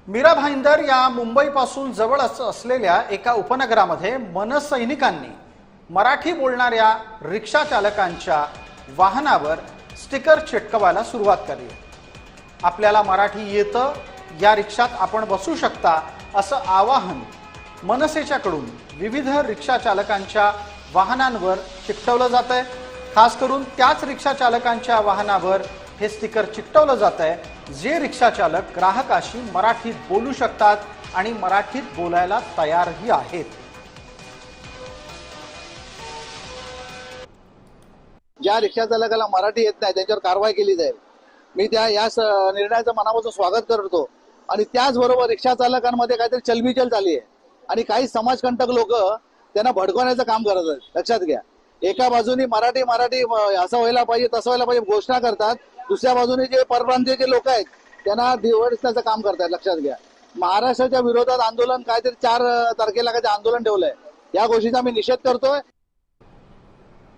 मीरा भाईंदर या मुंबईपासून जवळ असलेल्या एका उपनगरामध्ये मनसैनिकांनी मराठी बोलणाऱ्या रिक्षा चालकांच्या वाहनावर स्टिकर चिटकवायला सुरुवात केली। आपल्याला मराठी येतं, या रिक्षात आपण बसू शकता असं आवाहन मनसेच्याकडून विविध रिक्षा चालकांच्या वाहनांवर चिकटवलं जातंय। खास करून त्याच रिक्षा चालकांच्या वाहनावर हे स्टिकर चिकटवलं जातंय जे रिक्षा चालक ग्राहकाशी मराठीत बोलू शकतात आणि मराठीत बोलायला तयारही आहेत। ज्या रिक्षा चालकाला मराठी येत नाही त्यांच्यावर कारवाई केली जाईल। मी त्या या निर्णयाचं मनापासून स्वागत करतो। आणि त्याचबरोबर रिक्षा चालकांमध्ये काहीतरी चलबिचल झाली आहे आणि काही समाजकंटक लोक त्यांना भडकवण्याचं काम करत आहेत। लक्षात घ्या, एका बाजूने मराठी असं व्हायला पाहिजे तसं व्हायला पाहिजे घोषणा करतात, दुसऱ्या बाजूने जे परप्रांतीय लोक आहेत त्यांना दिवसण्याचं काम करतात। लक्षात घ्या, महाराष्ट्राच्या विरोधात आंदोलन काहीतरी 4 तारखेला काहीतरी आंदोलन ठेवलंय, या गोष्टीचा मी निषेध करतोय।